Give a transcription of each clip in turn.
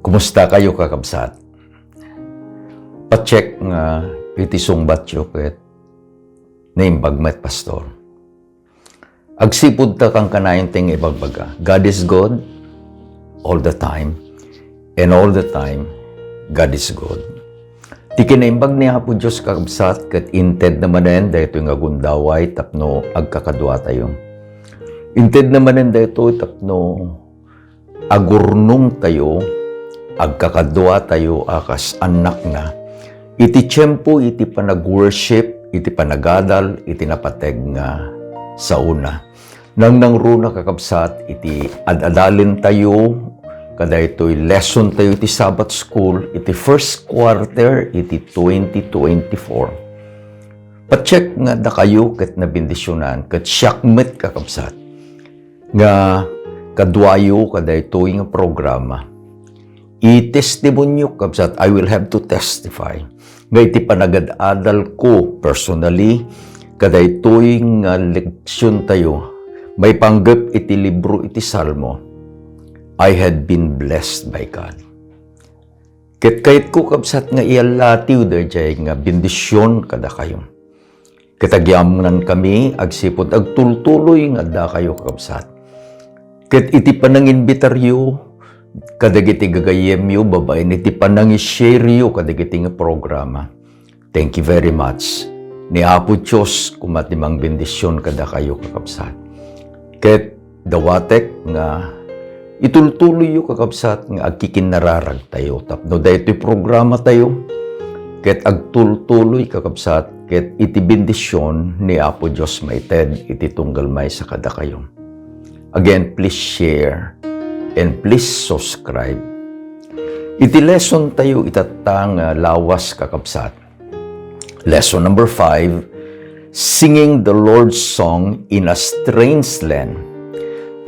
Kumusta kayo kakabsat? Pa-check nga iti sungbat yo ket naimbag met pastor. Agsipud ta kang kanayon ting ibagbaga. God is good all the time, and all the time God is good. Ti kinaimbag niya po Diyos kakabsat ket inted naman dayto nga gundaway tapno agkakadwa tayo. Inted naman dayto tapno agurnong tayo agkakadwa tayo akas anak na. Iti tiyempo, iti panag-worship, iti panagadal, iti napateg nga sa una. Nang runa kakabsat, iti adalin tayo, kada ito'y lesson tayo iti Sabbath school, iti first quarter, iti 2024. Pa-check nga da kayo ket nabindisyonan, ket siyakmet kakabsat. Nga kadwayo kada ito'y nga programa. I-testimonyo kabsat, I will have to testify. Nga iti panagad-adal ko personally, kada ito'y nga leksyon tayo, may panggap iti libro iti Salmo, I had been blessed by God. Kahit ko kabsat nga ialatiw dahil nga bendisyon kada kayo. Kitagyaman kami, agsipot, agtultuloy nga da kayo kabsat. Ket iti pananginbitaryo, kadagiti gagayemyo, babae, iti panangisyeryo, kadagiti nga programa. Thank you very much. Ni Apo Diyos, kumatimang bendisyon kada kayo kakabsat. Ket dawatek nga itultuloy yung kakabsat nga agkikinararag tayo. Tapno dahito programa tayo. Ket agtultuloy kakabsat, ket iti bendisyon ni Apo Diyos maited, iti tunggal may sa kada kayo. Again, please share and please subscribe. Iti lesson tayo itatang lawas kakabsat. Lesson number 5, Singing the Lord's Song in a Strange Land.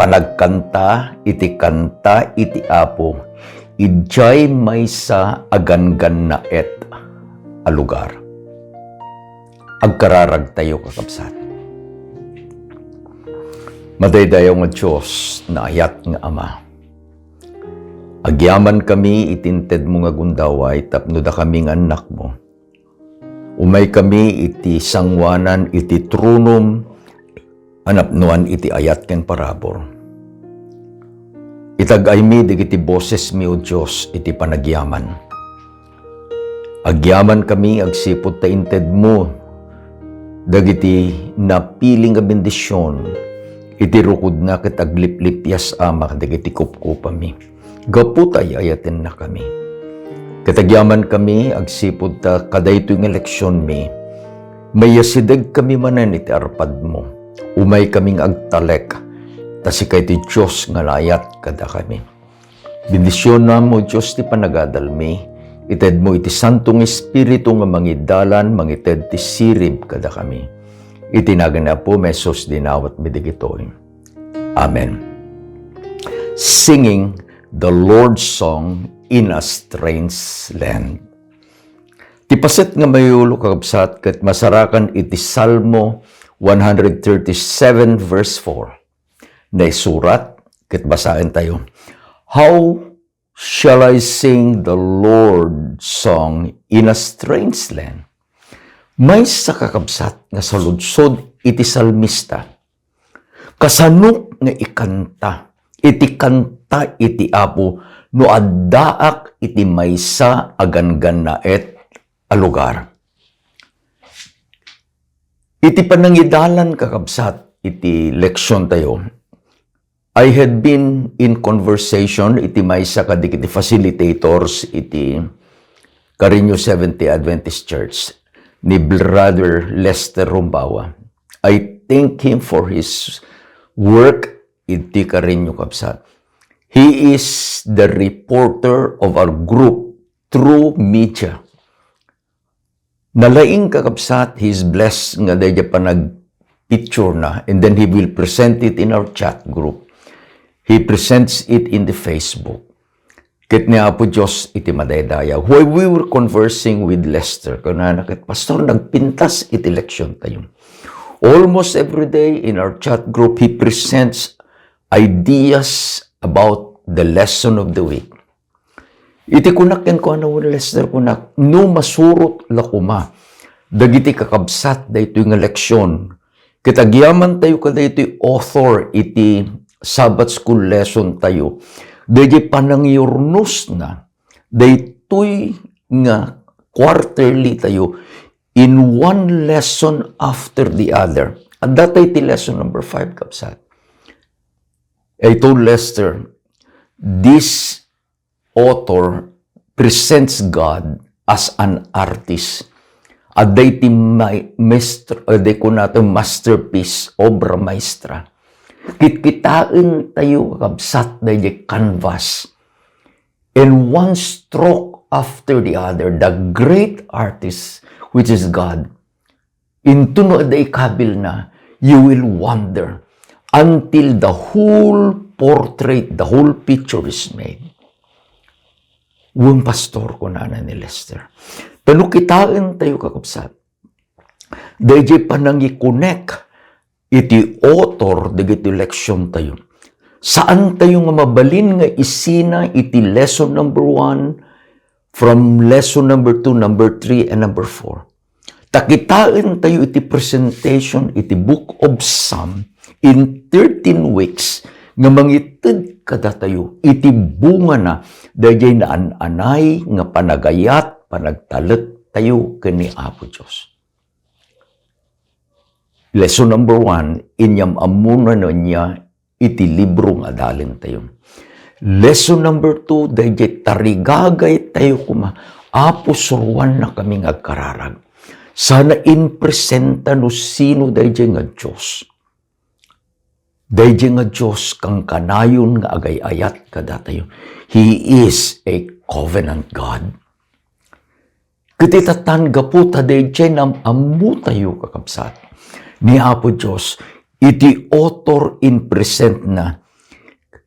Panagkanta, iti kanta, iti apo, idjay may sa agangan na a lugar. Agkararag tayo kakabsat. Madaydayaw nga Diyos na ayat nga Ama. Agyaman kami itinted mo nga gundaway tapno da kami nga anak mo. Umay kami iti sangwanan iti trunum anapnuan iti ayat ken parabor. Itagay mi digiti boses mi o Diyos iti panagyaman. Agyaman kami agsipod ta inted mo dagiti napiling nga bendisyon iti rukod na ket agliplipyas ama dagiti kupkupami. Gaputay ayaten na kami. Katagyaman kami, agsipod ta kadayto ng eleksyon mi, mayasidag kami manan iti arpad mo. Umay kaming agtalek, tasikay ti Diyos nga layat kada kami. Bendisyon na mo Diyos ti panagadal mi, ited mo iti Santong Espiritu nga mangidalan, mangited ti sirib kada kami. Itinagan na po, mesos dinawat midigitoy. Amen. Singing the Lord's Song in a Strange Land. Tipaset nga mayulo kakabsat ket masarakan iti Salmo 137 verse 4. Na isurat ket basahin tayo. How shall I sing the Lord's song in a strange land? May sa kakabsat nga saludsod iti salmista. Kasanok nga ikanta, iti kanta iti apo, no addaak iti maysa agangan na a lugar. Iti panangidalan kakabsat, iti leksyon tayo. I had been in conversation, iti maysa kadik iti facilitators, iti Carinyo Seventh-day Adventist Church, ni Brother Lester Rumbawa. I thank him for his work iti Carinyo kabsat. He is the reporter of our group through media. Nalaing kakabsat, he is blessed nga dahil pa nag-picture na, and then he will present it in our chat group. He presents it in the Facebook. Ket niya po Diyos iti madaydaya. While we were conversing with Lester, kanana ket pastor nagpintas iti leksyon tayo. Almost every day in our chat group, he presents ideas about the lesson of the week. Iti kunak ko ano Lester kunak, no masurot lakuma, dagiti kakabsat da ito yung leksyon. Kitagyaman tayo kada ito author iti Sabbath school lesson tayo. Dagiti panangyurnos na, da ito'y nga quarterly tayo in one lesson after the other. At datay iti lesson number 5 kapsat. I told Lester, this author presents God as an artist. At dayti masterpiece, obra maestra. Kitkitain tayo kabsat dayti canvas. And one stroke after the other, the great artist, which is God, into no day kabil na, you will wonder until the whole portrait, the whole picture is made. Uwang pastor ko na ni Lester. Panukitaan tayo kakapsat. Dahil panangikonek iti author dagiti leksyon tayo. Saan tayo nga mabalin nga isina iti lesson number 1 from lesson number 2, number 3, and number 4. Takitaan tayo iti presentation iti Book of Psalm in 13 weeks nga mangitid kada tayo iti bunga na dayjay naan-anay nga panagayat panagtalet tayo kani Apo Diyos. Lesson number 1, inyam amuna na niya iti libro nga adalin tayo. Lesson number 2, dayjay tarigagay tayo kuma Apo surwan na kami nga kararag. Sana in presenta no sino dayjay nga Diyos. Dayjay nga Diyos kang kanayon nga agay-ayat kada tayo. He is a covenant God. Kititatan gaputa dayjay nam amu tayo kakabsat. Ni Apo Diyos, iti author in present na,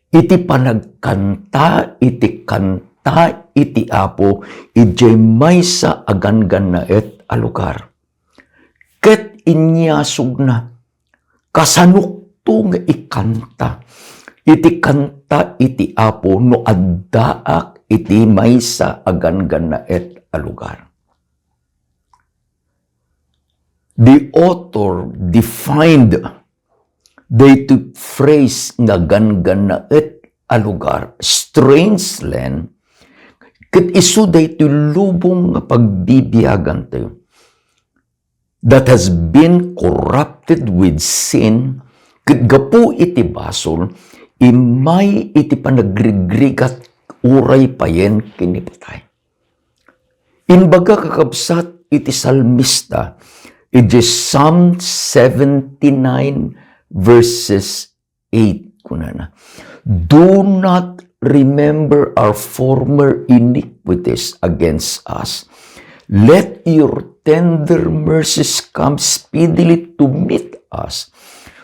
iti panagkanta, iti kanta, iti Apo, ijay maysa agangan na et alugar. Ket inyasog na, kasanuk nga ikanta. Iti kanta iti Apo no addaak iti maysa agangan na et alugar. The author defined the phrase nga gangan na et alugar, strange land, ket isu dayto lubong nga pagbibiyagan tayo that has been corrupted with sin. Ket gapu iti basol, imay iti panagrigrigat uray payen kinipatay. Inbaga kakabsat iti salmista, iti Psalm 79 verses 8 kunana. Do not remember our former iniquities against us. Let your tender mercies come speedily to meet us.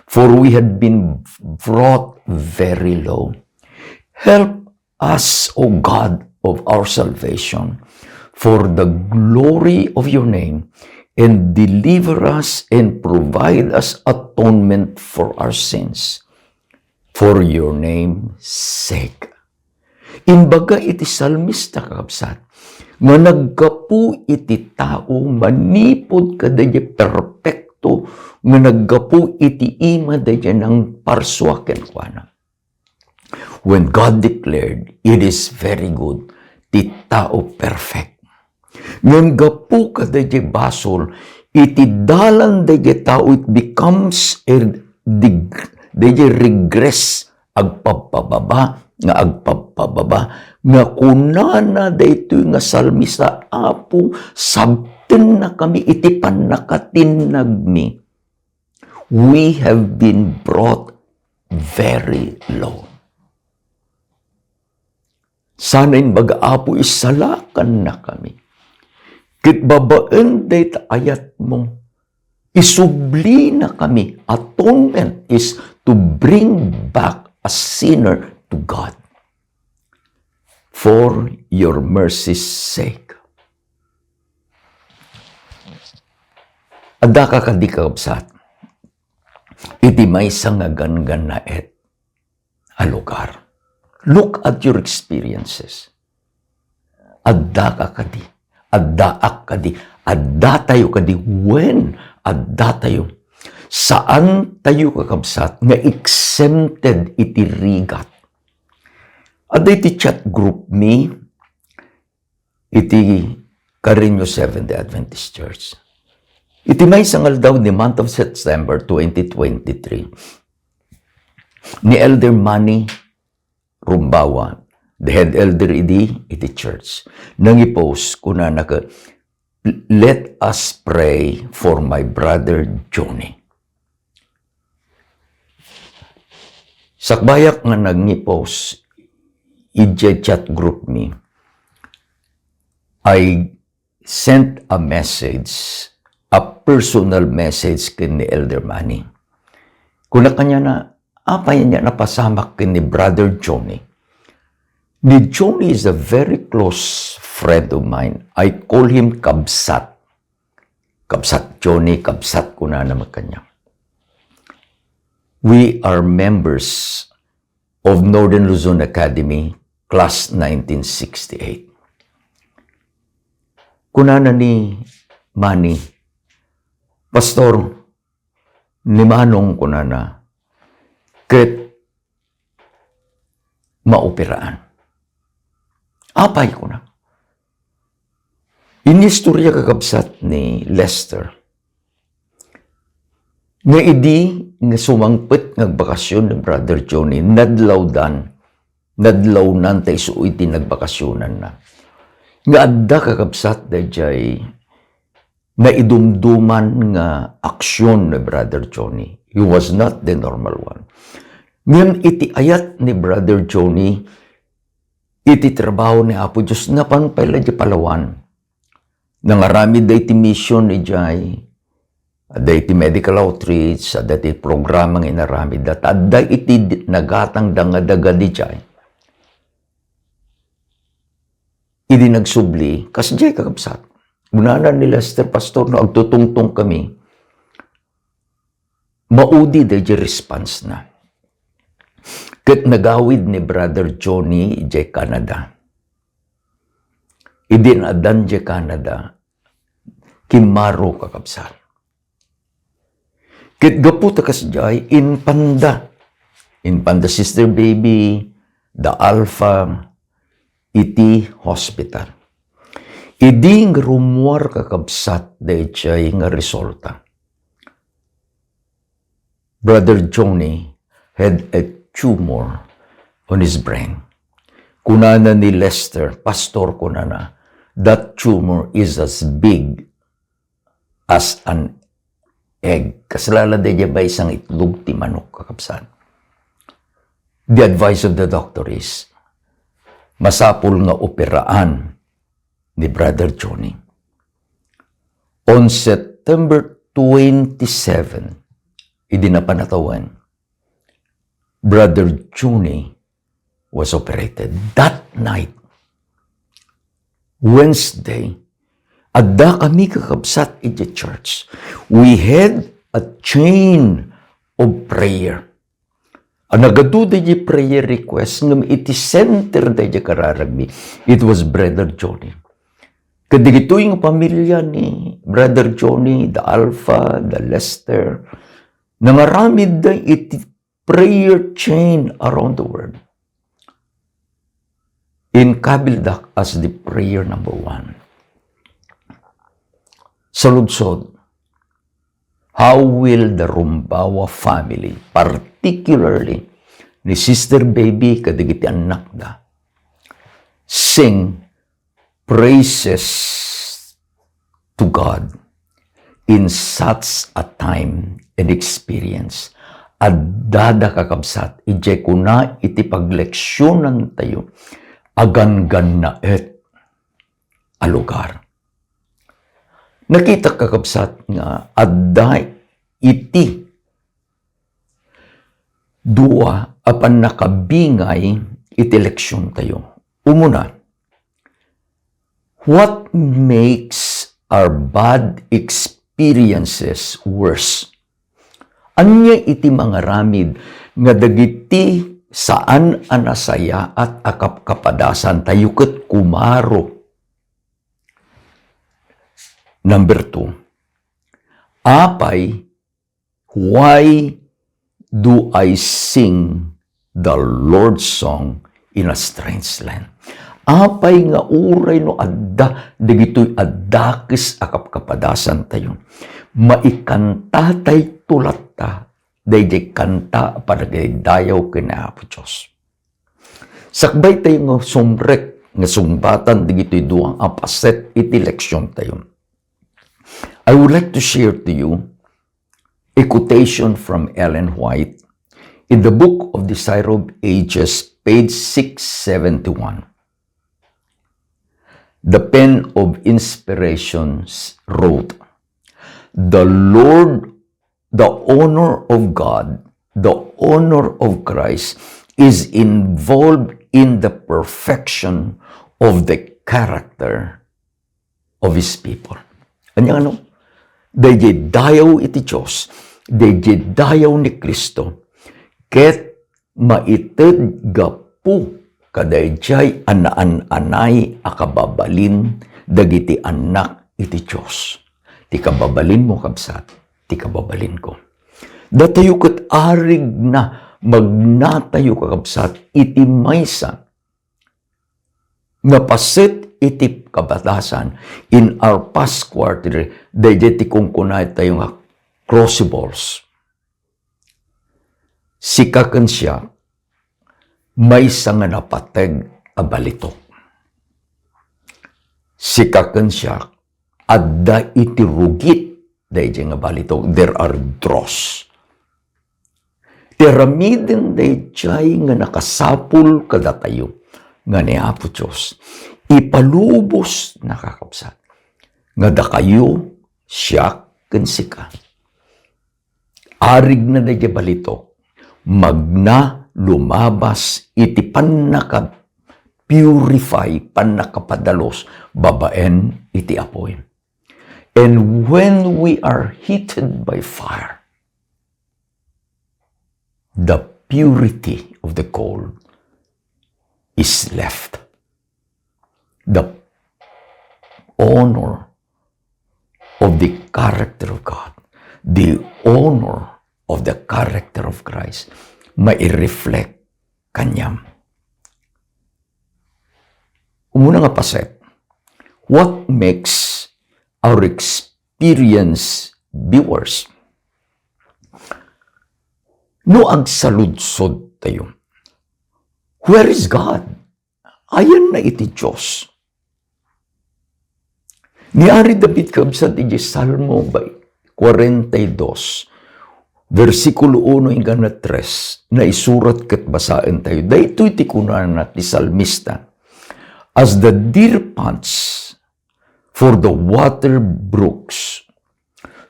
For we had been brought very low. Help us, O God of our salvation, for the glory of your name, and deliver us and provide us atonement for our sins, for your name's sake. Inbaga iti salmista kakabsat, nga naggapu iti tao manipod kadaya perfecto, nga naggapu iti ima daya ng parswaken kuana. When God declared, it is very good, ti tao perfect. Ngan gapu kadaya basol, iti dalan daya tao, it becomes daya regress, agpapababa, nga kunana daytoy nga salmista Apo, sabten na kami iti panakatinag mi. We have been brought very low. Sanain baga Apo, isalakan na kami. Kit babaan dayta ayat mo, isubli na kami. Atonement is to bring back a sinner to God. For your mercy's sake. Adda ka kadikabsat, iti maysa nga gangan na et alugar. Look at your experiences. adda ka kadi, addaak kadi, adda tayo kadi, when adda tayo. Saan tayo kakabsat nga exempted iti rigat. Adda iti chat group mi, iti Carino Seventh-day Adventist Church. Iti may sangal daw ni month of September 2023. Ni Elder Manny Rumbawa, the head elder iti church, nangipost kuna naka, let us pray for my brother Johnny. Sakbayak nga nangipost, iti chat group mi, I sent a message, a personal message kini Elder Manny. Kuna kanya na, apay niya napasamak kini Brother Johnny. Ni Johnny is a very close friend of mine. I call him Kabsat. Kabsat Johnny, Kabsat kuna naman kanya. We are members of Northern Luzon Academy, class 1968. Kunana ni Manny, Pastor, ni Manong kunana, ket maopiraan. Apay ko na. Inistorya kakabsat ni Lester, nga idi nga sumangpet nga bakasyon ni Brother Johnny, nadlawnan tayo so iti nagbakasyonan na. Nga adda kakabsat dayjay na idumduman nga aksyon ni Brother Johnny. He was not the normal one. Ngayon iti ayat ni Brother Johnny, iti trabaho ni Apo Diyos na panpala di Palawan. Nangaramid da iti mission ni Jay, da iti medical outreach, da iti programang inaramid, da iti nagatang dangadaga di Jay. Idi nagsubli, kas Jay kakabsat. Gunanan ni Lester, Pastor, no agtutungtong kami, maudi da di response na. Ket nagawid ni Brother Johnny di Canada. Idin adan di Canada, kimaro kakabsat. Ket gaputa kas Jay, in panda sister baby, the Alpha, iti hospital. Idi nga rumuar kakabsat de chay nga resulta. Brother Johnny had a tumor on his brain. Kunana ni Lester, Pastor kunana, that tumor is as big as an egg. Kasalala de ba isang itlog ti manok kakabsat. The advice of the doctor is, masapul nga operaan ni Brother Johnny. On September 27, idinapanatawan, Brother Johnny was operated. That night, Wednesday, adda kami kakabsat in the church. We had a chain of prayer. Ang nagaduda di prayer request ngam iti center da di kararagmi. It was Brother Johnny. Kadigito yung pamilya ni Brother Johnny, the Alpha, the Lester, nangaramid da iti prayer chain around the world. In Kabildak as the prayer number 1. Sa lugsod, how will the Rumbawa family, particularly ni Sister Baby, kadigiti anak da, sing praises to God in such a time and experience? Adada kakabsat, ije kuna iti pagleksyonan tayo, agan-gan na a lugar. Nakita kakabsat nga, adda iti dua apan nakabingay iti leksyon tayo. Umuna, what makes our bad experiences worse? Anya iti mga ramid nga dagiti saan anasaya at akapkapadasan tayo ket kumaro Number 2, apay, why do I sing the Lord's song in a strange land? Apay nga uray no adda, digito'y addakis akap kapadasan tayo. Maikanta tay tulat ta, dayjay kanta padagay dayaw kinaapo Diyos. Sakbay tayo nga sumrek, nga sumbatan, digito'y duang apaset iti leksyon tayo. I would like to share to you a quotation from Ellen White in the Book of Desire of Ages, page 671. The pen of inspirations wrote, "The Lord, the honor of God, the honor of Christ is involved in the perfection of the character of His people." Ano? Dayjay dayaw iti Diyos, dayjay dayaw ni Kristo, ket maited gapu kadayjay anaan-anay akababalin dagiti anak iti Diyos. Ti kababalin mo kabsat, ti kababalin ko. Datayo ket arig na magnatayo kakabsat iti maysa nga paset iti kabatasan in our past quarter, dayjay ti kungkunay tayo nga crucibles. Sikaken siya, maysa nga napateg a balitok. Sikaken siya, adda iti rugit, dayjay nga balitok, there are dross. Tiramiden dayjay nga nakasapul kadatayo, nga ni Apo Diyos, ipalubos nakakapsat, nga da kayo siya kensika. Arig na dayjay balitok, magna lumabas iti pannaka purify, pannakapadalos, babaen iti apoy. And when we are heated by fire, the purity of the coal is left. The honor of the character of God, the honor of the character of Christ, mai-reflect kanyam. Umuna nga paset, what makes our experience be worse? No agsaludsod tayo. Where is God? Ayan na iti Diyos. Niari David kabsat iti Salmo 42, versikulo 1 hanggang 3, na isurat ket basaan tayo. Daytoy ti kunan ti salmista. As the deer pants for the water brooks,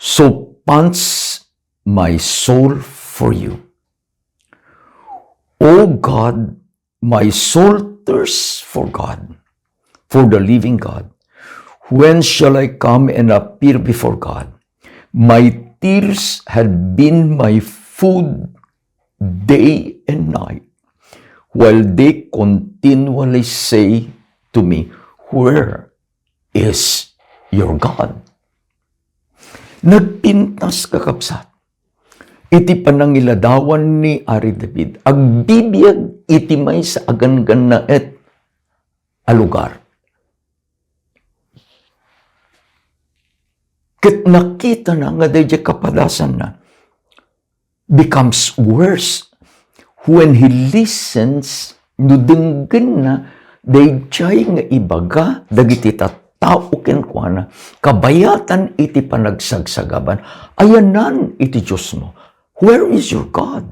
so pants my soul for you. O God, my soul thirsts for God, for the living God. When shall I come and appear before God? My tears had been my food day and night, while they continually say to me, where is your God? Nagpintas kakapsat. Iti panangiladawan ni Ari David, agbibiyag iti may sa agan-gan na a lugar. Ket nakita na nga dayjay kapadasan na becomes worse when he listens no denggen na dayjay nga ibaga dagiti tattao kenkwana kabayatan iti panagsagsagaban ayanan iti Dios mo. Where is your God?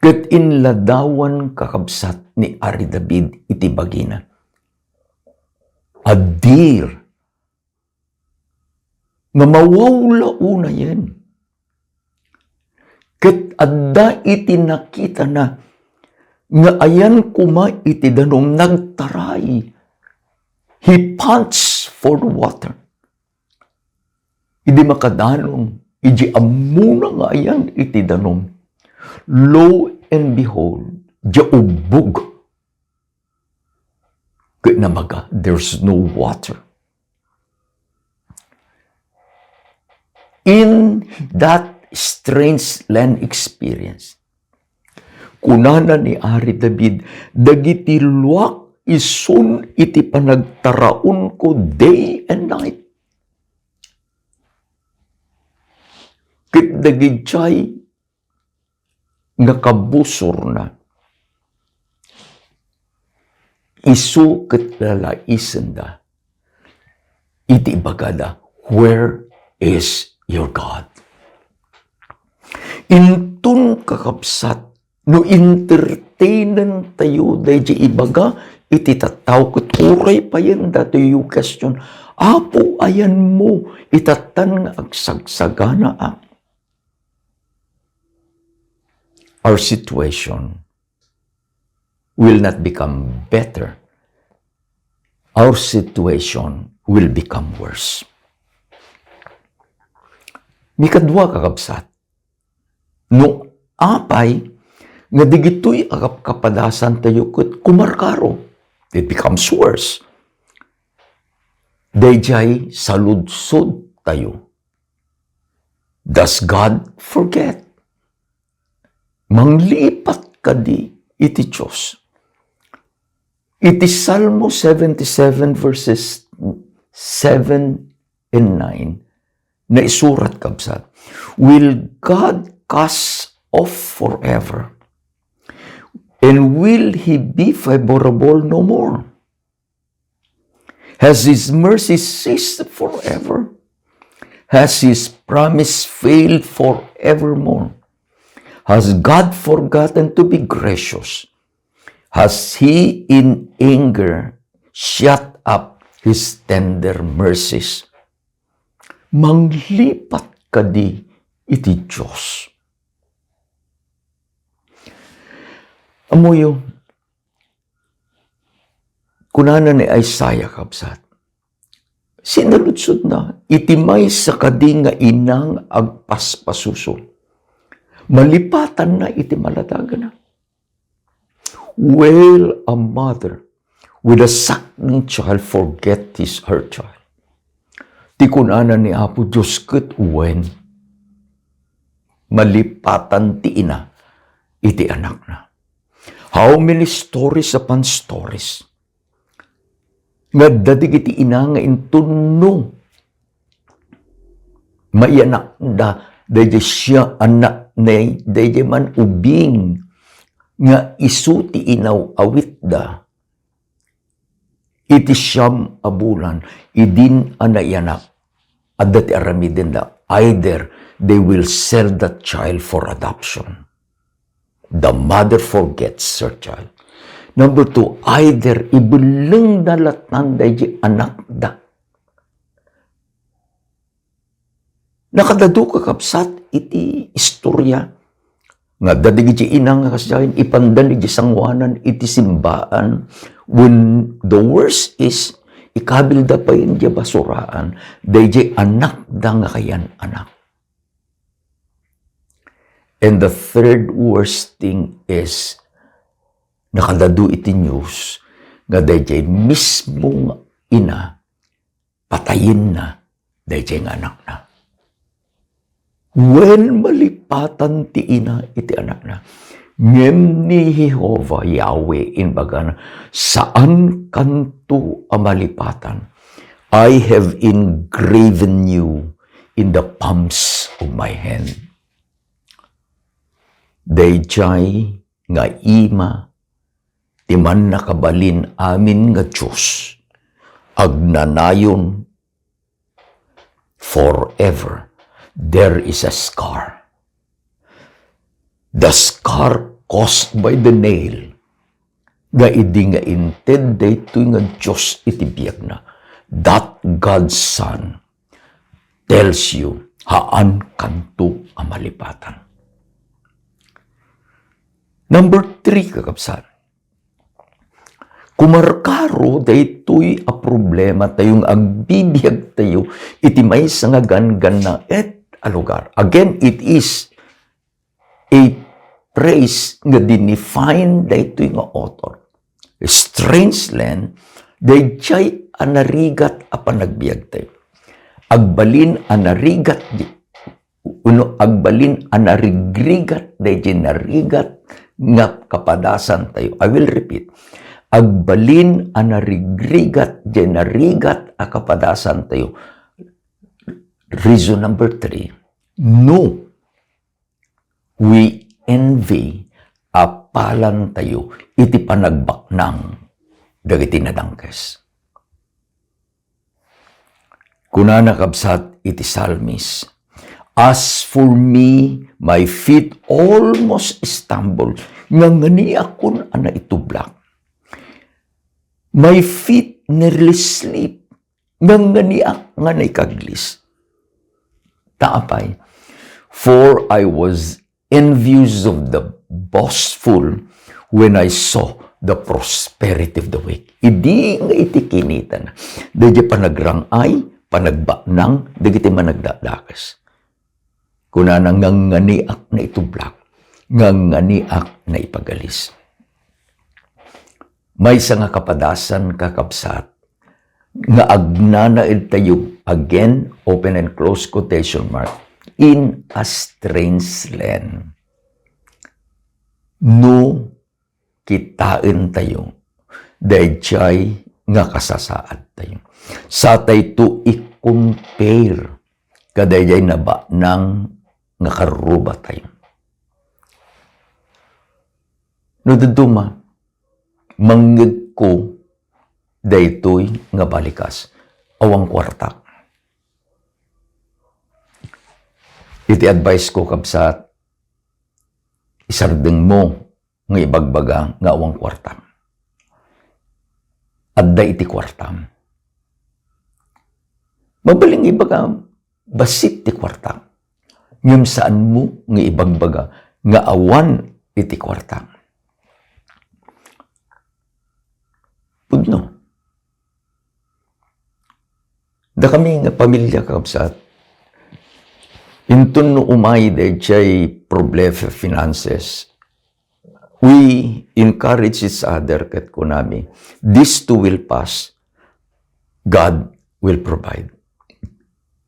Ket inladawan kakabsat ni Ari David iti bagina. A deer nga mawawla una yan. Ket adda iti nakita na nga ayan kuma iti danom nagtaray. He pants for the water. Idi makadanong, iji amuna nga ayan iti danom. Lo and behold, di ubog. Kaya namaga, there's no water. In that strange land experience, kunana ni Ari David, dagiti luwak isun iti panagtaraon ko day and night. Kit dagiti nga kabusor na, isu ket lalaisen da, iti bagada, where is your God? Intun kakabsat, no entertainan tayo, dahi ibaga, iti tataw ket uray pa yan dati yung question, apo ayan mo, itatan nga agsagsagana ak. Our situation will not become better. Our situation will become worse. Mikadwa kakabsat, no apay, nga digito'y agap kapadasan tayo ket kumarkaro, it becomes worse. Dayjay saludsod tayo. Does God forget? Manglipat kadi iti Diyos. Iti Salmo 77 verses 7 and 9 na isurat kabsat, will God cast off forever? And will He be favorable no more? Has His mercy ceased forever? Has His promise failed forevermore? Has God forgotten to be gracious? Has He in anger shut up His tender mercies? Manglipat kadi iti Diyos. Amoyo, kunana ni Isaiah kabsat, sinaludsod na, itimay sa kadi nga inang agpaspasuso. Malipatan na iti maladaga na. Will a mother with a suckling child forget her child? Ti kunana ni Apo Diyos ket when malipatan ti ina iti anak na. How many stories upon stories nga dadig iti ina nga intunno maianak da dayjay siya anak na dayjay man ubing nga isu ti inaw awit da iti siyam abulan idin anayanak at dati aramidin da either they will sell that child for adoption. The mother forgets her child. Number 2, either ibuleng dalatan dayjay anak da. Nakadado kakabsat iti istorya nga dadig iti inang nga kasyahin ipandan iti sangwanan iti simbaan when the worst is ikabil da pa iti basuraan dayjay anak da nga kayan anak. And the third worst thing is nakadado iti news nga dayjay mismong ina patayin na dayjay nga anak na. When malipatan ti ina iti anak na, ngem ni Jehovah Yahweh inbaga na, saan kanto a malipatan? I have engraven you in the palms of my hand. Dayjay nga ima, ti man nakabalin amin nga Diyos, agnanayon forever. There is a scar. The scar caused by the nail, nga idi nga inted daytoy nga Diyos iti biag na. That God's Son tells you, haan kanto a malipatan. Number 3, kakabsat. Kumarkaro daytoy a problema tayong agbibiyag tayo iti maysa nga gangan na a lugar. Again, it is a phrase nga dinefine daytoy nga author. A strange land, dayjay anarigat a panagbiag tayo. Agbalin anarigat uno agbalin anarigrigat dayjay narigat nga kapadasan tayo. I will repeat. Agbalin anarigrigat dayjay narigat a kapadasan tayo. Reason number 3. No. We envy apalan tayo iti panagbaknang dagiti nadangkes. Kunana kabsat iti salmis. As for me, my feet almost stumble. Ngangani akon ana itublak. My feet nearly sleep. Ngangani ak nga naikaglis. Taapay. For I was envious of the boastful when I saw the prosperity of the weak. Idi nga itikinitan. Dadya panagrangay, panagbaknang, dagiti managdadakas. Kuna nang nganganiak na itublak, nganganiak na ipagalis. May nga kapadasan kakabsat, nga agnanaid tayo, again, open and close quotation mark, in a strange land. No, kitain tayo, dayjay nga kasasaad tayo. Sa tayo i-compare, kadayjay na ba nang nga karuba tayo. No daduma, manggid ko daytoy nga balikas, awang kwarta. Iti advice ko kabsat, isardeng mo nga ibagbaga nga awang kwarta. Adda iti kwarta. Mabaling ibaga, basit ti kwarta. Ngem saan mo nga ibagbaga nga awan iti kwarta. Pudno. Da kami nga pamilya kabsat, intun no umay dayjay problema finances, we encourage each other ket kunami, this too will pass, God will provide.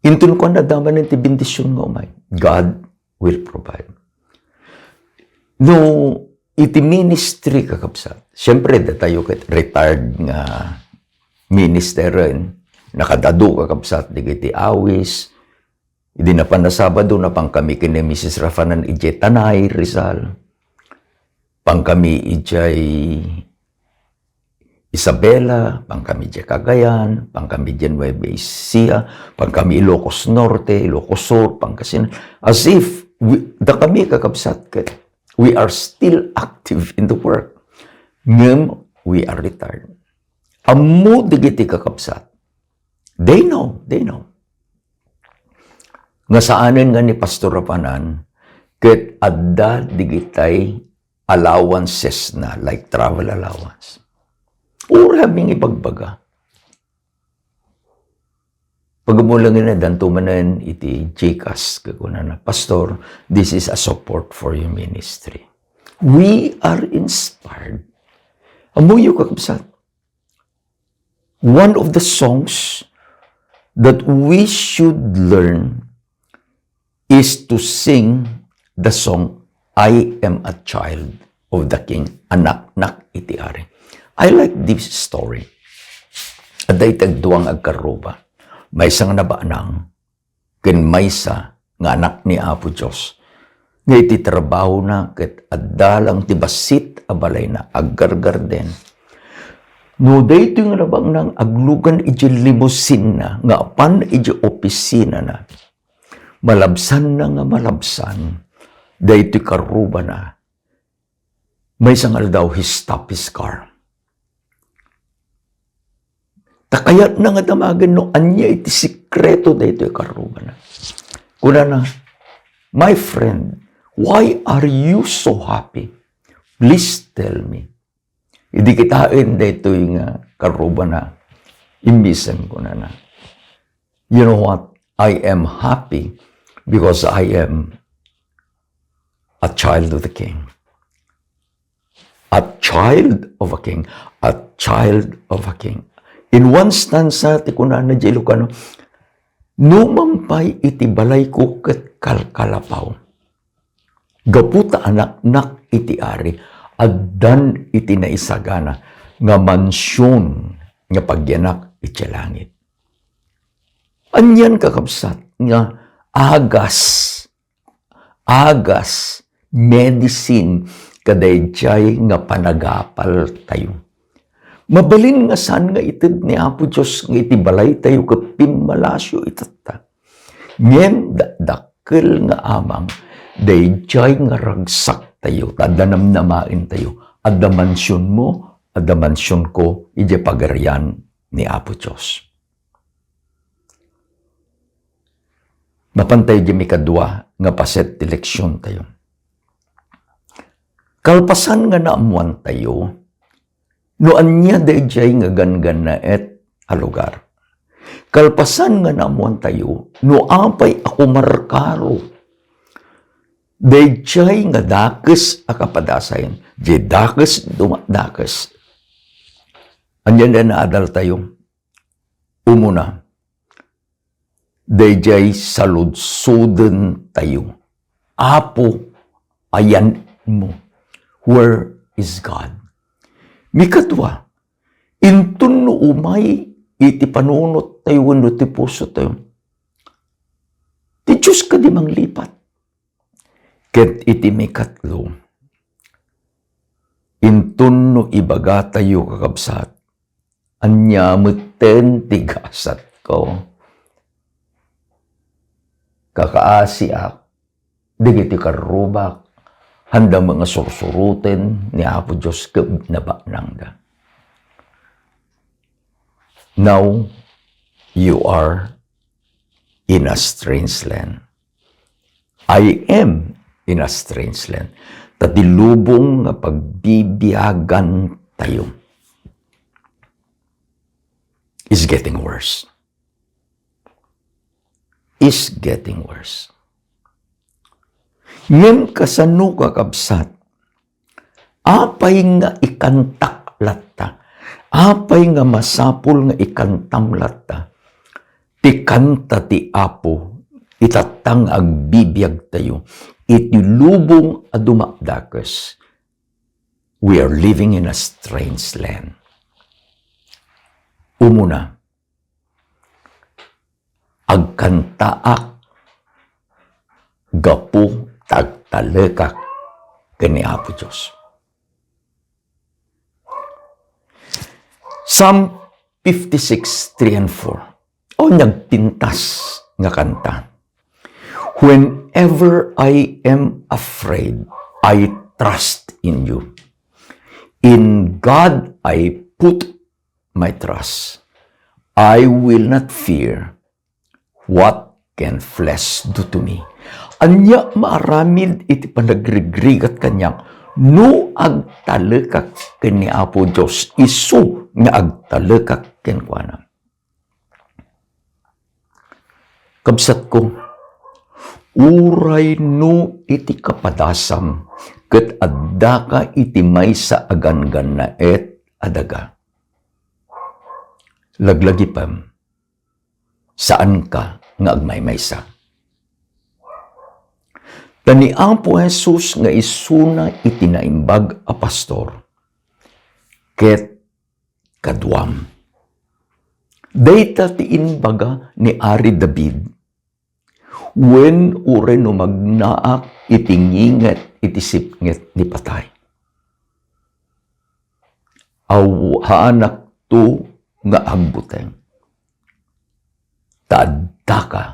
Intun ko na daman iti bendisyon nga umay, God will provide. No, iti ministry kakabsat, siyempre da tayo ket retired nga minister rin, nakadado kakabsat digiti awis, hindi na panasabado na pang kami kini Mrs. Rafanan ijay Tanay, Rizal. Pang kami ijay Isabela, pang kami ijay Cagayan, pang kami ijay Nueva Ecija, pang kami Ilocos Norte, Ilocos Sur, Pangasinan. As if, da kami kakabsat, we are still active in the work. Ngem, we are retired. Amu digiti kakabsat. They know. Nga saanin nga ni Pastor Rafanan, ket adda digitay allowances na, like travel allowance. Or habing ibagbaga. Pagmulangin na dantumanan iti Gcash, kakuna na, Pastor, this is a support for your ministry. We are inspired. Amuyo kakabsat. One of the songs that we should learn is to sing the song, I am a child of the King, anak iti ari. I like this story. Aday tagduang agkaruba. May isang nabaanang, ken maysa nga anak ni Apo Diyos. Nga iti trabaho na, ket adalang tibasit abalay na, aggargarden. No, dayto yung nabang nang aglugan iti limousine na, nga apan iti opisina na. Malabsan na nga malabsan, dayto karuba na. May sangal daw, he stopped his car. Takayat na nga damagan no, anya iti sikreto dayto karuba na. Kuna na, my friend, why are you so happy? Please tell me. Hindi kitain dayto yung karuba na, imbisen ko na. You know what? I am happy because I am a child of the King. A child of a King. A child of a King. In one stanza, ti kunana di Ilocano, Numampay iti balay ko ket kalkalapaw. Gaputa anak iti ari, addan iti naisagana, nga mansyon nga pagyanak iti langit. Anyan kakabsat nga agas, medicine, kadayjay nga panagapal tayo. Mabalin nga saan nga itid ni Apo Diyos nga iti balay tayo kapinmalasyo itata. Ngem dakkel nga amang, dayjay nga ragsak tayo, tadanamnamain tayo, adda mansyon mo, adda mansyon ko, iti pagarian ni Apo Diyos. Mapantay di mi kadwa nga paset eleksyon tayo. Kalpasan nga naamuan tayo, noan niya dayjay nga gangan na a lugar. Kalpasan nga naamuan tayo, no apay ako markaro. Dayjay nga dakes a kapadasayan, di dakes dumadakes. Anyan na naadal tayo, umuna, dayjay saludsuden tayo. Apo, ayan mo. Where is God? Mikadwa, intun no umay, iti panunot tayo, no ti puso tayo. Ti Diyos ka di manglipat. Ket iti mikatlo, intun no ibaga tayo kakabsat, anya meten tigasat ko. Kakaasiak, digiti karubak, handa mga sursuruten ni Apo Diyos nabaknang da. Now, you are in a strange land. I am in a strange land. Tatilubong nga pagbibiyagan tayo is getting worse. Is getting worse. Ngem kasano kakabsat, apay nga ikantak latta, apay nga masapul nga ikantam latta, ti kanta ti Apo, itatang agbibiyag tayo, iti lubong a dumakdakes. We are living in a strange land. Umuna, agkantaak, gapu, tagtalekak, kani Apo Diyos. Psalm 56, 3 and 4. O nagpintas nga kanta. Whenever I am afraid, I trust in you. In God I put my trust. I will not fear what can flesh do to me. Anya maaramid iti panagrigrigat kanyang, no agtalekak kani Apo Diyos, isu nga agtalekak kenkwana. Kabsat ko, uray no iti kapadasam, ket adda ka iti maysa agangan na adaga. Laglagi pam, saan ka nga agmaymaysa? Tani Apo Jesus nga isuna iti naimbag a pastor, ket kadwam. Dayta ti inbaga ni Ari David, wen ure no magnaak iti nginget iti sipnget ni patay. Haanak to nga agbuteng. Taadda ka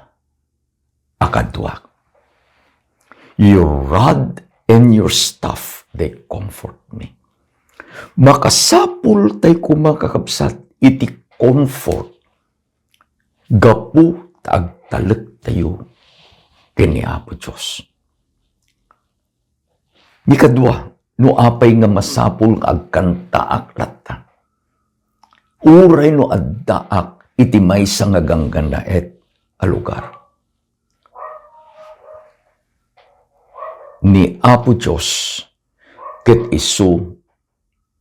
akadwak. Your rod and your staff, they comfort me. Makasapul tay kumakakabsat iti comfort. Gapu taagtalek tayo kini Apo Diyos. Mikadwa, no apay nga masapul agkantaak latta. Uray no addaak iti maysa nga ganggandaet a lugar. Ni Apo Diyos, ket isu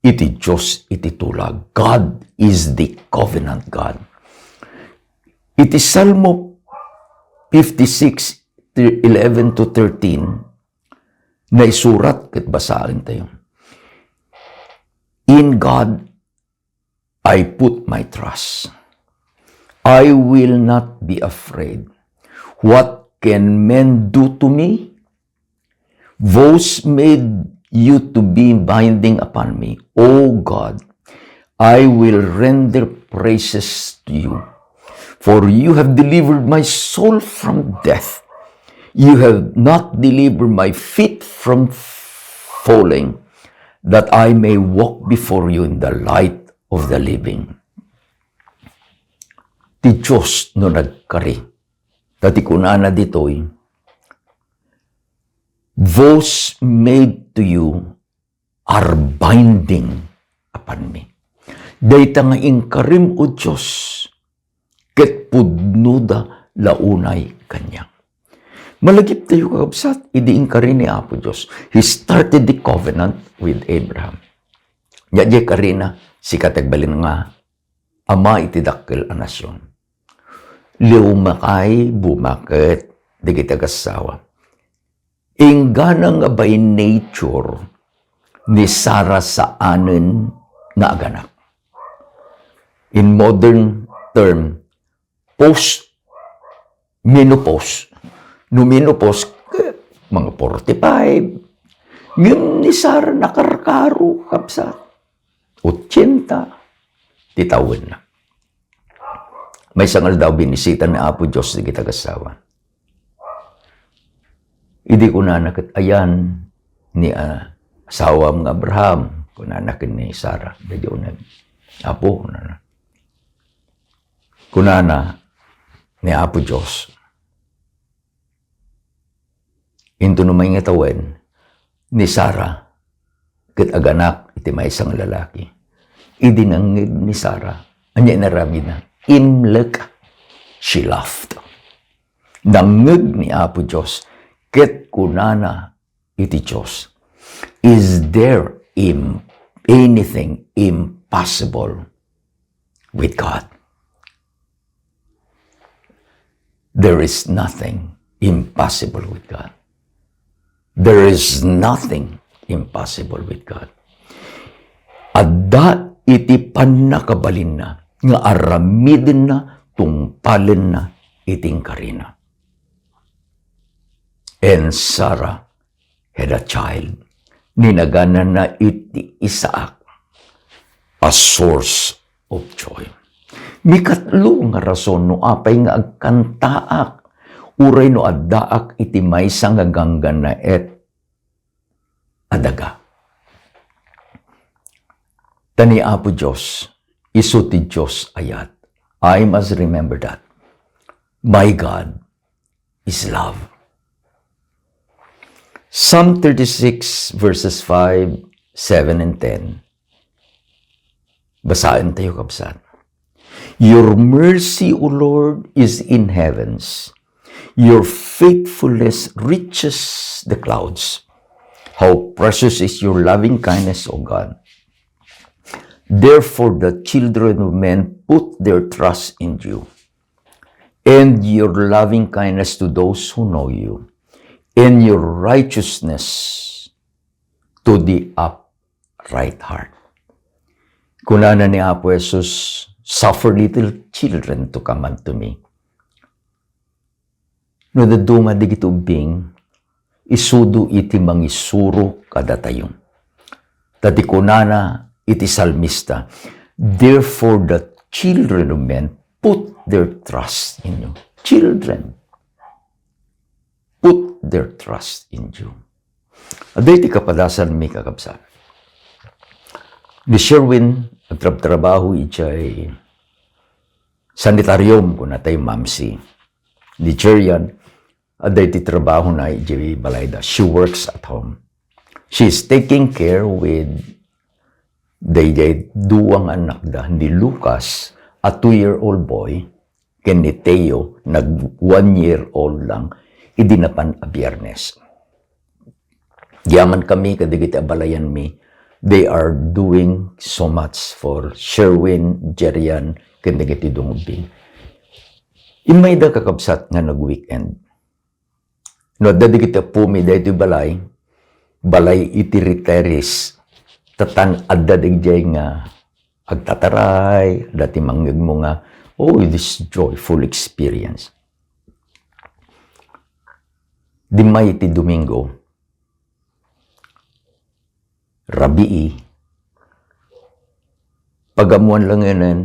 iti Diyos iti tulag. God is the covenant God. Iti Salmo 56, 11 to 13, na isurat kat basahin tayo. In God, I put my trust. I will not be afraid. What can men do to me? Those made you to be binding upon me. O God, I will render praises to you. For you have delivered my soul from death. You have not delivered my feet from falling, that I may walk before you in the light of the living. Ti Diyos no nagkari. Tati kunana ditoy, those made to you are binding upon me. Dayta nga ingkarim o Diyos, ket pudnuda launay kanyang. Malagip tayo kakabsat, idiin ka rin ni Apo Diyos. He started the covenant with Abraham. Yadya ka rin na, si katagbalin nga, ama itidakkel a nasyon. Liumakay, bumakit, di kita kasawa. Ingana nga by nature, ni Sarah sa anin nga aganak. In modern term, post-menopause. No menopause, mga 45. Ngayon ni Sarah nakarkaro, kapsa. 80. Titawin na. May sangal daw binisita ni Apo Diyos di kita kasawa. Idi ko nanak ayan ni asawa mga Abraham, kunanakin ni Sarah. Dadyo na, Apo, kunana. Kunana ni Apo Diyos. Into numay nga tawen ni Sarah, ket aganak iti may isang lalaki. Idinangid ni Sarah, anya narami na, imlek, she laughed. Nangid ni Apo Diyos, ket kunana iti Diyos. Is there anything impossible with God? There is nothing impossible with God. There is nothing impossible with God. Adda iti panakabalin na, nga aramidin na, tungpalin na, iting karina. And Sarah had a child. Ninaganan na iti Isaac, a source of joy. Mikatlo nga rason no apay nga agkantaak, uray no addaak iti maysa nga ganggan na adaga. Tani Apo Diyos, isu ti Diyos ayat. I must remember that. My God is love. Psalm 36 verses 5, 7, and 10. Basahin tayo kapsat. Your mercy, O Lord, is in heavens. Your faithfulness reaches the clouds. How precious is your loving kindness, O God. Therefore, the children of men put their trust in you, and your loving kindness to those who know you, and your righteousness to the upright heart. Kunana ni Apo Jesus, suffer little children to come unto me. No daduma digito bing, isudo iti mangisuro kadatayon. Tati kunana iti salmista, therefore the children of men put their trust in you. Children, put their trust in you. Aday ti kapadasan mi kakabsa. Ni Sherwin, agtrabaho ijay sanitarium kung natay mamsi. Ni Jerian, aday ti trabaho na ijay balayda. She works at home. She is taking care with duwang anak da ni Lucas, a 2-year-old boy, ken ni Teo, nag 1-year-old lang, idinapan a Biyernes. Yaman kami, kadigiti abalayan mi, they are doing so much for Sherwin, Jerian, kadigiti dungubing. Imay da kakabsat nga nag-weekend. No, dadi kita pumi da ito balay iti retirees. Tatan adda digjay nga agtataray, dati mangyag mo nga, oh, this joyful experience. Dimay iti Domingo, Rabii, pagamuan lang yanan,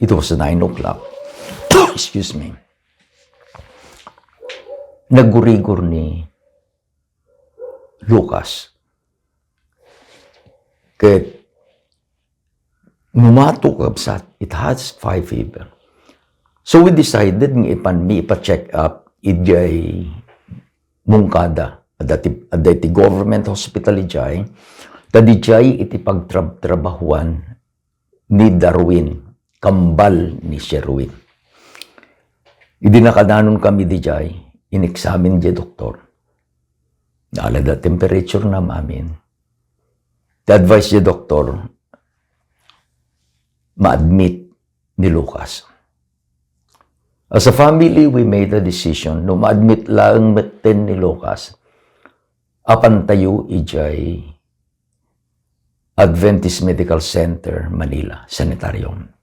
it was 9 o'clock. Excuse me. Nagurigor ni Lucas. Kaya numato kabsat, it has 5 fever. So we decided nga ipa-check up, ijay mungkada, at iti government hospital ijay, tadijay iti pagtrabahuan ni Darwin, kambal ni Sherwin. Idinakadanon kami dijay, in-examine di doktor. Naalala temperature na mamin. The-advise di doktor, ma-admit ni Lucas. As a family, we made a decision, no ma-admit lang matin ni Lucas, apan tayo ijay Adventist Medical Center, Manila, Sanitarium.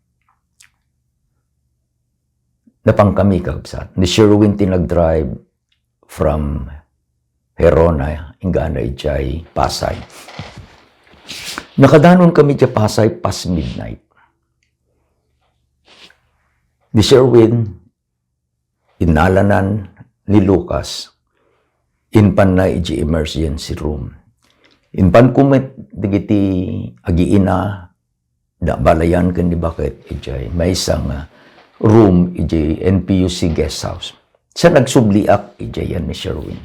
Napang kami kabsat. Ni Sherwin tinag-drive from Herona, ingana ijay Pasay. Nakadanon kami dya Pasay past midnight. Ni Sherwin, inalanan ni Lucas, inpan na iji emergency room. Inpan kumit, digiti agiina, da balayan kan di bakit ijay, may isang room iji NPUC guest house. Sa nagsubliak ijay yan ni Sherwin.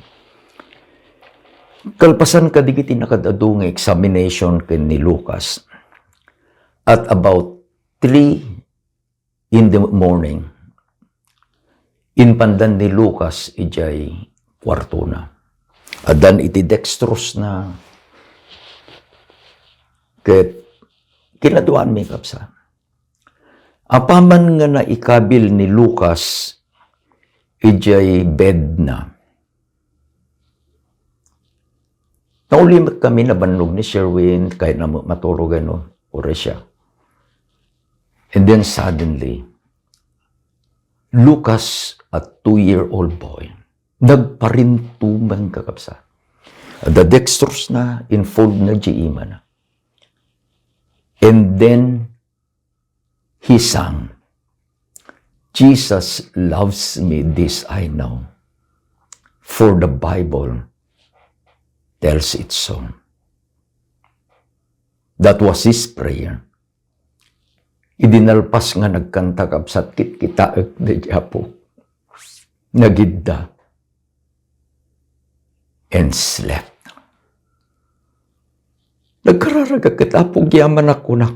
Kalpasan ka digiti nakadado nga examination kan ni Lucas. At about 3 in the morning, inpandan ni Lucas ijay kwarto na. Adan iti dextrose na ket kinaduan mi kapsa. Apaman nga na ikabil ni Lucas ijay bed na. Naulimot kami na banlog ni Sherwin kahit na matulog ore siya. And then suddenly, Lucas, a 2-year-old boy, nagparintuman kakapsa. The dextrose na, infold na jiima na. And then, he sang, Jesus loves me, this I know, for the Bible tells it so. That was his prayer. Idinalpas nga nagkanta kapsat kit kitaek na Japo. Nagidda. And slept. Nagkararaga kitapog yaman ako na.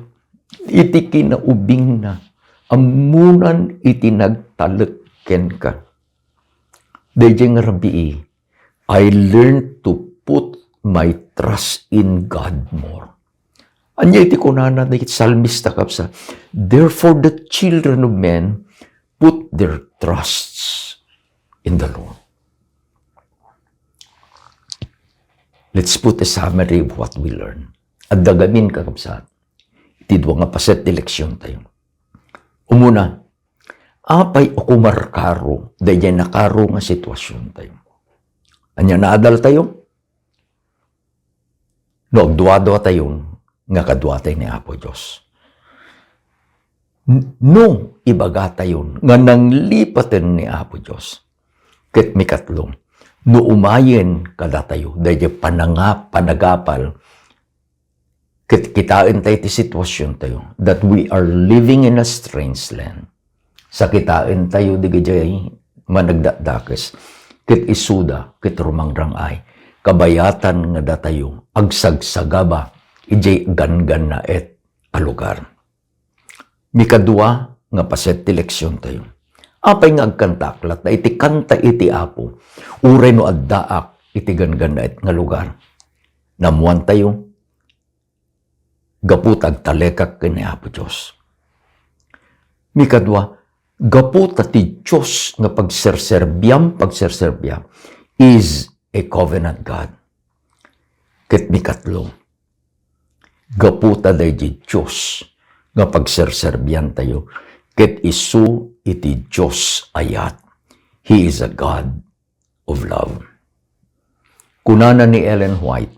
Iti kinaubing na. Amunan iti nagtaleken ka. Dayjeng Rabii, I learned to put my trust in God more. Anya iti kunana na salmista kapsa. Therefore the children of men put their trusts in the Lord. Let's put a summary of what we learn. At dagamin kakapsa. Iti dua nga paset eleksyon tayo. Umuna, apay o kumarkaro, dahil nakaro nga sitwasyon tayo. Anya naadal tayo? No, agduwa-duwa tayong nga kadwatay ni Apo Diyos. No, ibaga tayon, nga nanglipaten ni Apo Diyos. Ket mikatlong, no umayen kada tayo, dahil panagapal, ket kitain tayo ti sitwasyon tayo, that we are living in a strange land. Sa kitain tayo, di gajay, managdadakes, ket isuda, ket rumangrang ay, kabayatan nga datayo, agsagsagaba, ijay gangan na et alugar. Mikadua nga paset ti leksyon tayo. Apay nga agkantaklat na iti kanta iti Apo, uray no addaak iti gangan na et nga lugar. Namuan tayo, gaputag talekak kini Apo Diyos. Mikadua, Gaputa ti Diyos nga pagserserbyam is a covenant God. Ket mikatlo, gaputa day di Diyos nga pagserserbyan tayo, ket isu iti Diyos ayat. He is a God of love. Kunana ni Ellen White,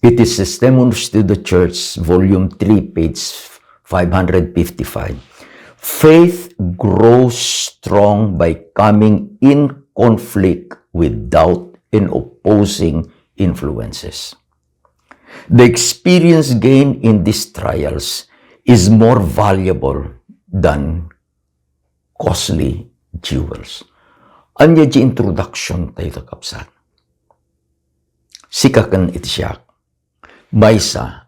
it is Testimonies to the Church, Volume 3, page 555. Faith grows strong by coming in conflict with doubt and opposing influences. The experience gained in these trials is more valuable than costly jewels. Anya di introduction tayo takapsat. Sikakan iti siya, maysa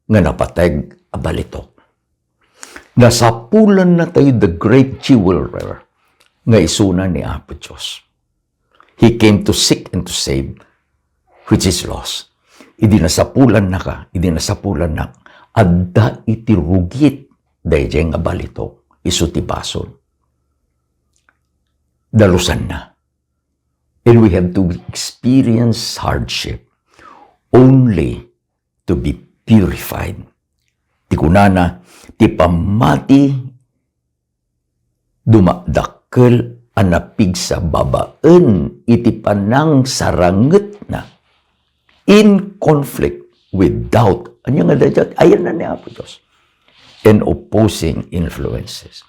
nga napateg a balitok. Nasapulan na tayo the great jewel nga isuna ni Apo Diyos. He came to seek and to save which is lost. Idi nasapulan na ka, adda iti rugit dayjay nga balitok, isu ti basol. Dalusan na. And we have to experience hardship only to be purified. Ti kunana, ti pamati dumadakkel anapig sa babaan iti panang saranget na in conflict with doubt. Ano nga dayjay? Ayan na ni Apo Diyos. And opposing influences.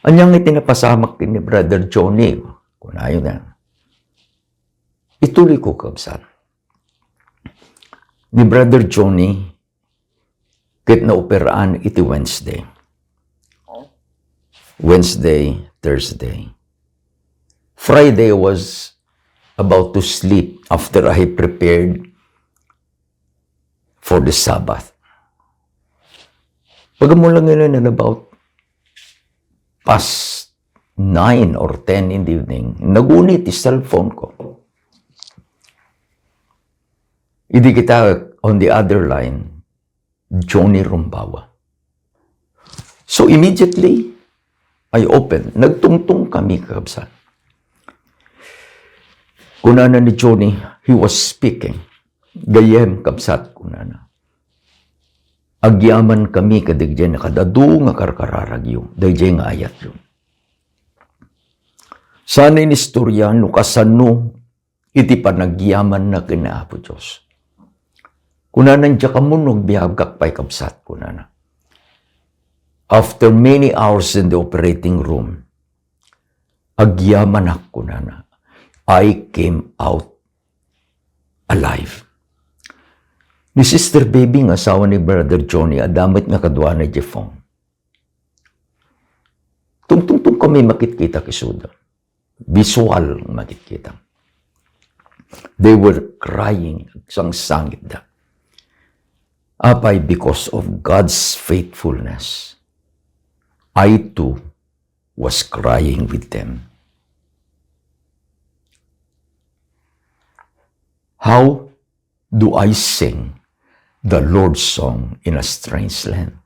Anyang itinapasamak ni Brother Johnny, kung ayaw na, ituloy ko kabsan. Ni Brother Johnny, kit na operaan iti Wednesday, Thursday. Friday was about to sleep after I prepared for the Sabbath. Pagamulang yun na about past 9 or 10 in the evening, nagunit yung cellphone ko. Hindi kita on the other line, Johnny Rumbawa. So immediately, I opened. Nagtungtong kami kabsan. Kunana ni Johnny, he was speaking. Gayem kabsat kunana. Agyaman kami kadigdyan na kadadu nga karkararagyo. Dayjay nga ayat yun. Sana inistorya no kasano iti panagyaman na kinaapo Diyos. Kunanan dya kamunog biyagak pa'y kabsat kunana. After many hours in the operating room, agyaman ak kunana. I came out alive. Ni Sister Baby nga asawa ni Brother Johnny, adamit nga kadwa na Jeffong. Tungtungtung kami makitkita kisuda. Visual makitkita. They were crying, sang sangit da. Apay because of God's faithfulness, I too was crying with them. How do I sing the Lord's song in a strange land?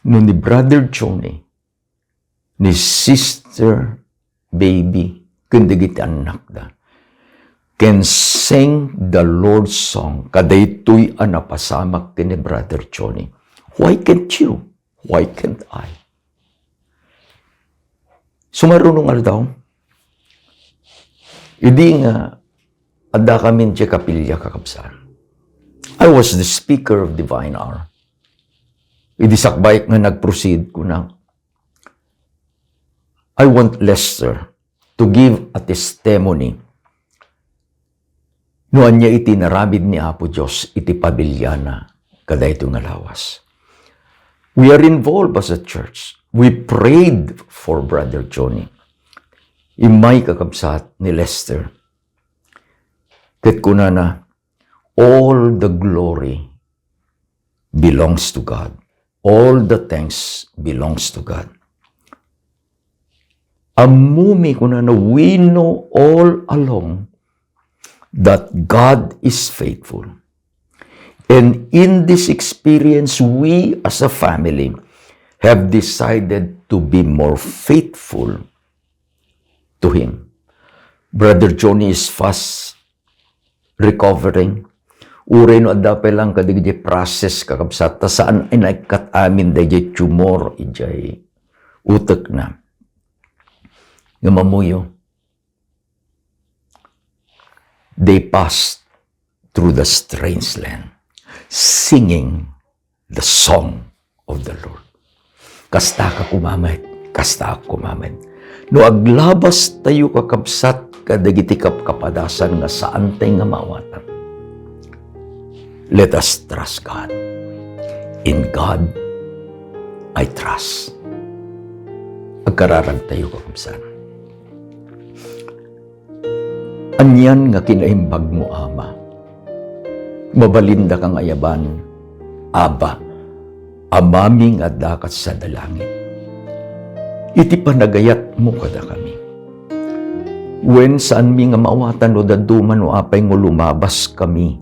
No ni Brother Johnny, ni Sister Baby, kundi kita anak da, can sing the Lord's song, kadaytoy anapasamak ni Brother Johnny. Why can't you? Why can't I? Sumarunong daw. Hindi nga, ada kami siya kapilya kakabsan. I was the speaker of divine hour. Idi sakbay nga nag-proceed ko na. I want Lester to give a testimony. Noan niya iti naramid ni Apo Diyos iti pabilyana kada ito nga lawas. We are involved as a church. We prayed for Brother Johnny. Imay kakabsat ni Lester. Ket kunana, all the glory belongs to God. All the thanks belongs to God. Amumi kunana, we know all along that God is faithful. And in this experience, we as a family have decided to be more faithful to Him. Brother Johnny is fast recovering. Uray no adapay lang kadigdi process kakabsat. Ta saan inaikat amin dayjay tumor ijay utek na. Ngamamuyo. They passed through the strange land, singing the song of the Lord. Kasta ka kumamit, kasta ka kumamit. No aglabas tayo kakabsat kadagiti kapadasan nga saan tayo nga mawatan. Let us trust God. In God, I trust. Agkararag tayo kakabsat. Anyan nga kinaimbag mo, Ama. Mabalinda kang ayaban, Aba, amami nga dakat sa dalangit. Iti panagayat mo kada kami. Wen saan mi nga maawatan o daduman o apay ngo lumabas kami.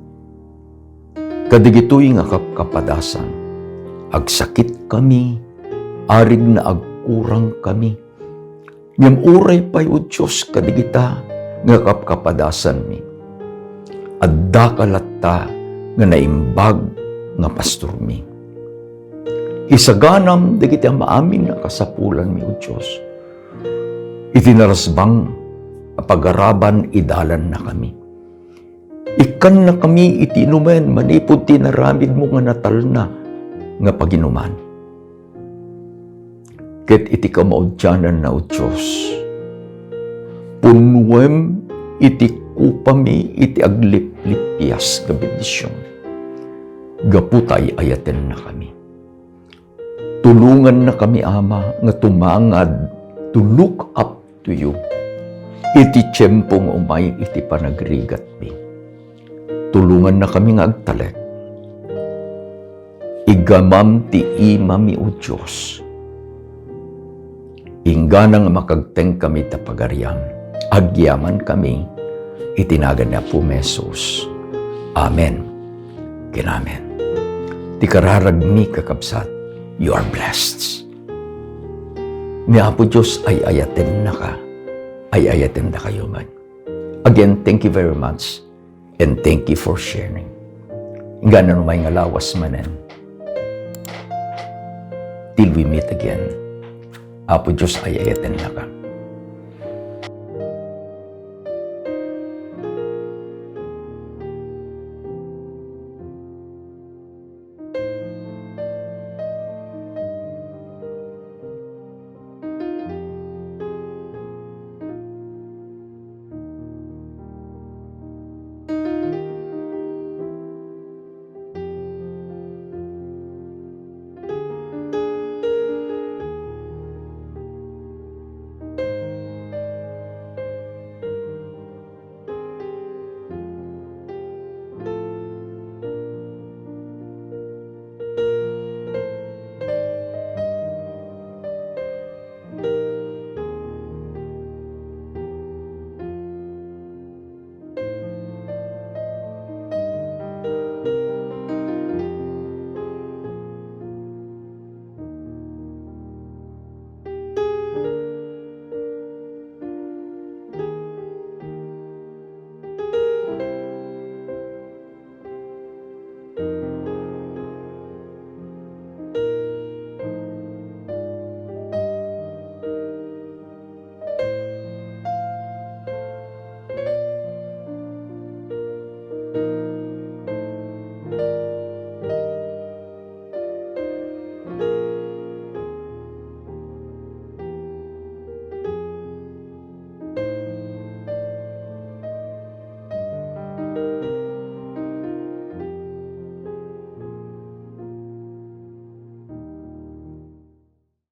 Kadigitoy nga kapadasan. Agsakit kami, arig na agkurang kami. Ngam uray pa'y o Diyos kadigita nga kapadasan mi. Adda kalatta nga naimbag nga pastor mi. Isaganam dagiti maamin nga kasapulan mi o Diyos. Itinarasbang pag-araban idalan na kami. Ikan na kami itinumen manipod tinaramid mo nga natal na nga paginuman. Ket iti kamaudyanan na o Diyos. Punwem iti kupami iti aglip-lipyas nga bendisyon. Gaputay ayaten na kami. Tulungan na kami, Ama, nga tumangad to look up to you. Iti tiyempong umay iti panagrigat mi. Tulungan na kami nga agtalek. Igamam ti imami o Diyos. Ingga nga makagteng kami tapagariam. Agyaman kami, itinagan na po Mesos. Amen. Kinamen. Ti kararag ni kakabsat, you are blessed. Ni Apo Diyos ay ayaten na ka. Ay ayaten na kayo man. Again, thank you very much. And thank you for sharing. Ingga na numay nga lawas manen. Till we meet again. Apo Diyos ay ayaten na ka.